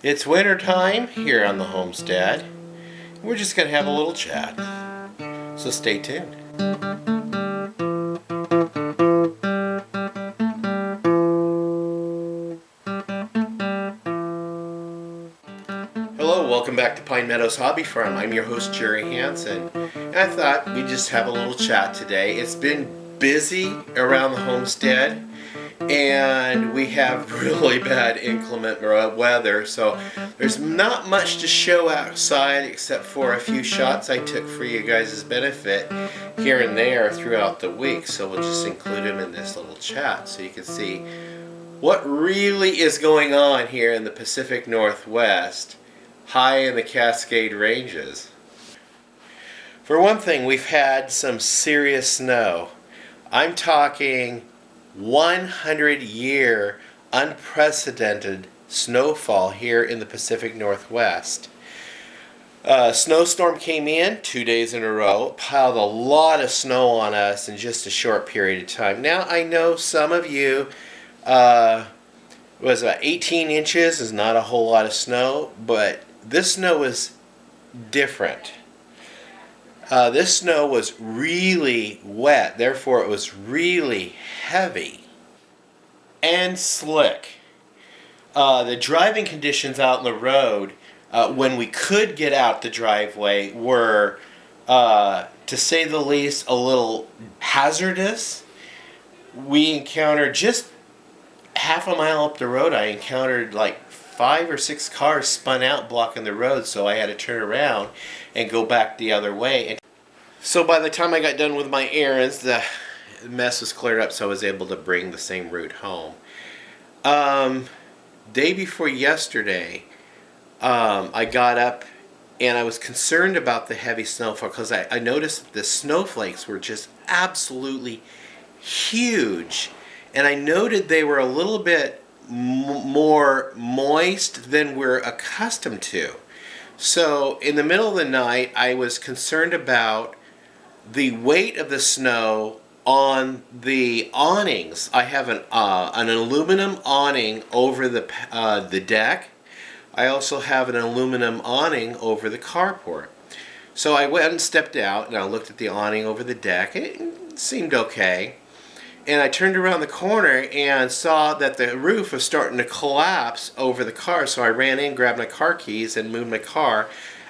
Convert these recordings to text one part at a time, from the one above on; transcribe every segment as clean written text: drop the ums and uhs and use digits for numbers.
It's winter time here on the homestead. We're just going to have a little chat. So stay tuned. Hello, welcome back to Pine Meadows Hobby Farm. I'm your host, Jerry Hansen. And I thought we'd just have a little chat today. It's been busy around the homestead, and we have really bad inclement weather, so there's not much to show outside except for a few shots I took for you guys' benefit here and there throughout the week. So we'll just include them in this little chat so you can see what really is going on here in the Pacific Northwest, high in the Cascade Ranges. For one thing, we've had some serious snow. I'm talking 100-year unprecedented snowfall here in the Pacific Northwest. Snowstorm came in 2 days in a row, piled a lot of snow on us in just a short period of time. Now I know some of you, was about 18 inches is not a whole lot of snow, but this snow is different. This snow was really wet, therefore it was really heavy and slick. The driving conditions out on the road, when we could get out the driveway, were, to say the least, a little hazardous. We encountered, just half a mile up the road, I encountered like 5 or 6 cars spun out blocking the road, so I had to turn around and go back the other way. So by the time I got done with my errands, the mess was cleared up, so I was able to bring the same route home. Day before yesterday, I got up and I was concerned about the heavy snowfall because I noticed that the snowflakes were just absolutely huge. And I noted they were a little bit more moist than we're accustomed to. So in the middle of the night, I was concerned about the weight of the snow on the awnings. I have an aluminum awning over the deck. I also have an aluminum awning over the carport. So I went and stepped out and I looked at the awning over the deck. It seemed okay. And I turned around the corner and saw that the roof was starting to collapse over the car. So I ran in, grabbed my car keys, and moved my car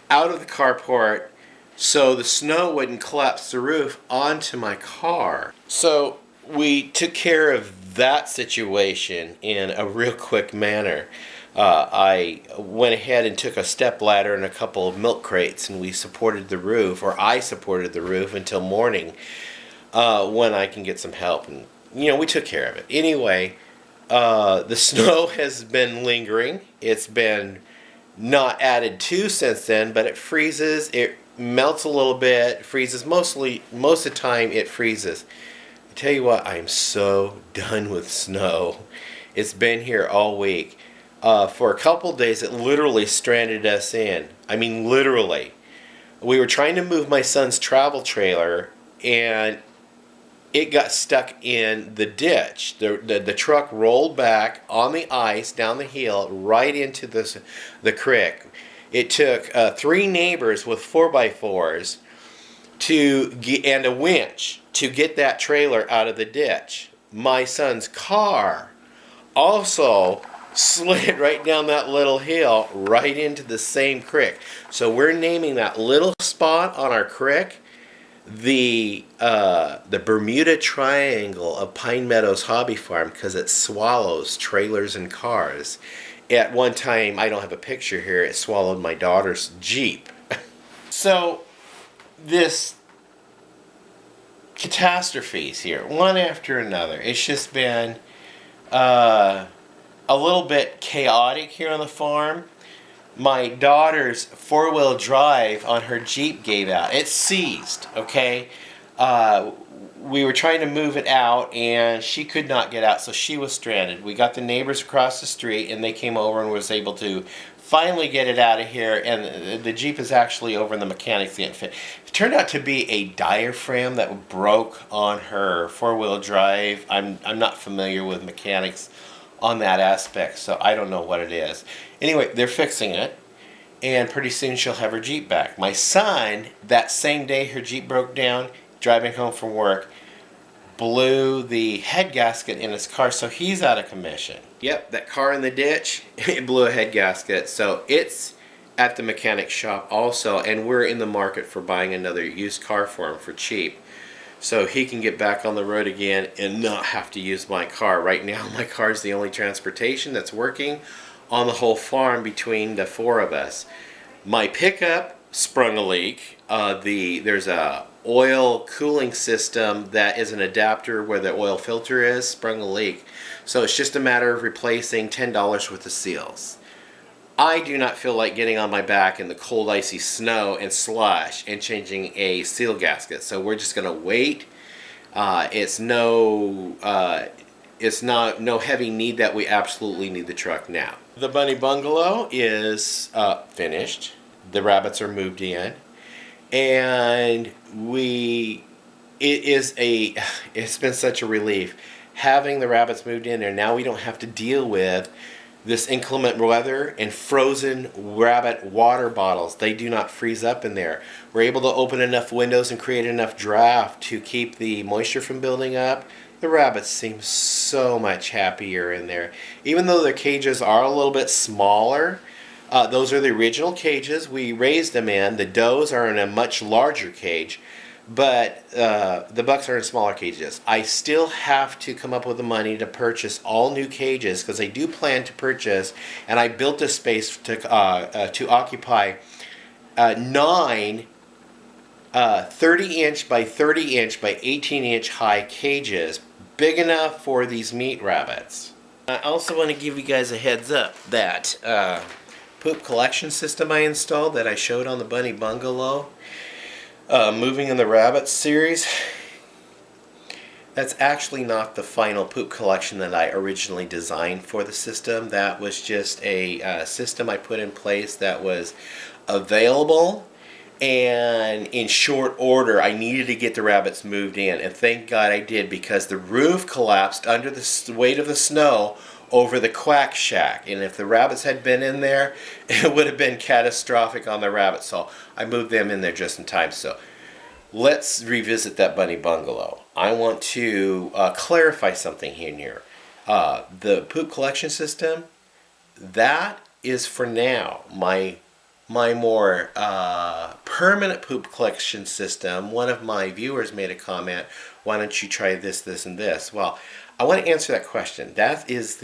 out of the carport so the snow wouldn't collapse the roof onto my car. So we took care of that situation in a real quick manner. I went ahead and took a step ladder and a couple of milk crates, and we supported the roof, or I supported the roof until morning when I can get some help. And we took care of it. Anyway, the snow has been lingering. It's been not added to since then, but it freezes. It melts a little bit, freezes. Most of the time it freezes. I tell you what, I am so done with snow. It's been here all week. For a couple days it literally stranded us in. I mean literally. We were trying to move my son's travel trailer and it got stuck in the ditch. The truck rolled back on the ice down the hill right into the creek. It took 3 neighbors with 4x4s and a winch to get that trailer out of the ditch. My son's car also slid right down that little hill right into the same creek. So we're naming that little spot on our creek the Bermuda Triangle of Pine Meadows Hobby Farm because it swallows trailers and cars. At one time, I don't have a picture here, it swallowed my daughter's Jeep. So this catastrophes here, one after another. It's just been a little bit chaotic here on the farm. My daughter's 4-wheel drive on her Jeep gave out. It seized, okay? We were trying to move it out and she could not get out, so she was stranded. We got the neighbors across the street and they came over and was able to finally get it out of here, and the Jeep is actually over in the mechanics getting fit. It turned out to be a diaphragm that broke on her 4-wheel drive. I'm not familiar with mechanics on that aspect, so I don't know what it is. Anyway, they're fixing it, and pretty soon she'll have her Jeep back. My son, that same day her Jeep broke down, driving home from work, blew the head gasket in his car, so he's out of commission. Yep, that car in the ditch, it blew a head gasket, so it's at the mechanic shop also, and we're in the market for buying another used car for him for cheap, so he can get back on the road again and not have to use my car. Right now my car is the only transportation that's working on the whole farm between the four of us. My pickup sprung a leak. There's a oil cooling system that is an adapter where the oil filter is, sprung a leak. So it's just a matter of replacing $10 worth of seals. I do not feel like getting on my back in the cold icy snow and slush and changing a seal gasket. So we're just going to wait. It's no heavy need that we absolutely need the truck now. The bunny bungalow is finished. The rabbits are moved in. And it's been such a relief having the rabbits moved in there. Now we don't have to deal with this inclement weather and frozen rabbit water bottles. They do not freeze up in there. We're able to open enough windows and create enough draft to keep the moisture from building up. The rabbits seem so much happier in there. Even though their cages are a little bit smaller, those are the original cages we raised them in. The does are in a much larger cage, but the bucks are in smaller cages. I still have to come up with the money to purchase all new cages, because I do plan to purchase, and I built a space to occupy 9 30-inch by 30-inch by 18-inch high cages, big enough for these meat rabbits. I also want to give you guys a heads up that poop collection system I installed that I showed on the bunny bungalow, moving in the rabbit series, that's actually not the final poop collection that I originally designed for the system. That was just a system I put in place that was available, and in short order I needed to get the rabbits moved in, and thank God I did, because the roof collapsed under the weight of the snow over the quack shack, and if the rabbits had been in there, it would have been catastrophic on the rabbits. So I moved them in there just in time. So let's revisit that bunny bungalow. I want to clarify something here. The poop collection system, that is for now. My more permanent poop collection system, one of my viewers made a comment, why don't you try this, this, and this? Well, I want to answer that question. That is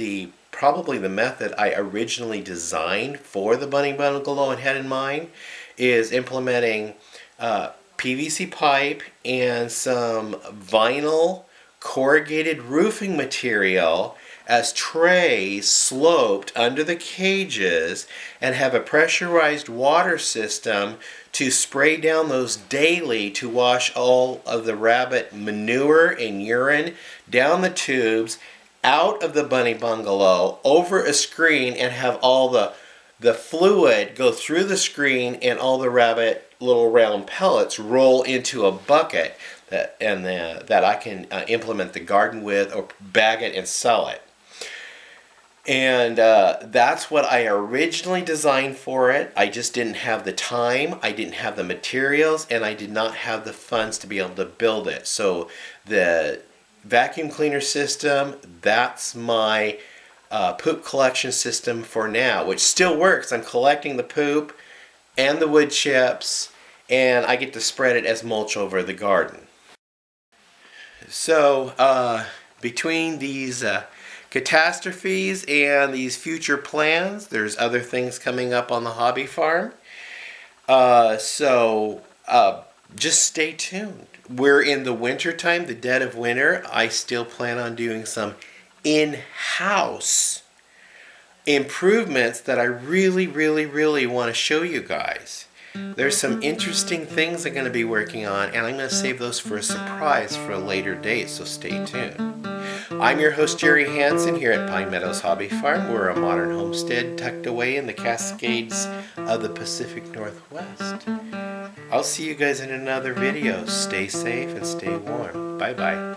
probably the method I originally designed for the bunny bungalow and had in mind, is implementing PVC pipe and some vinyl corrugated roofing material as trays sloped under the cages, and have a pressurized water system to spray down those daily to wash all of the rabbit manure and urine down the tubes, out of the bunny bungalow, over a screen, and have all the fluid go through the screen, and all the rabbit little round pellets roll into a bucket that I can implement the garden with, or bag it and sell it. And that's what I originally designed for it. I just didn't have the time, I didn't have the materials, and I did not have the funds to be able to build it. So the vacuum cleaner system, that's my poop collection system for now, which still works. I'm collecting the poop and the wood chips, and I get to spread it as mulch over the garden. So between these catastrophes and these future plans, there's other things coming up on the hobby farm. So just stay tuned. We're in the winter time, the dead of winter. I still plan on doing some in-house improvements that I really want to show you guys. There's some interesting things I'm going to be working on, and I'm going to save those for a surprise for a later date, so stay tuned. I'm your host, Jerry Hansen, here at Pine Meadows Hobby Farm. We're a modern homestead tucked away in the Cascades of the Pacific Northwest. I'll see you guys in another video. Stay safe and stay warm. Bye-bye.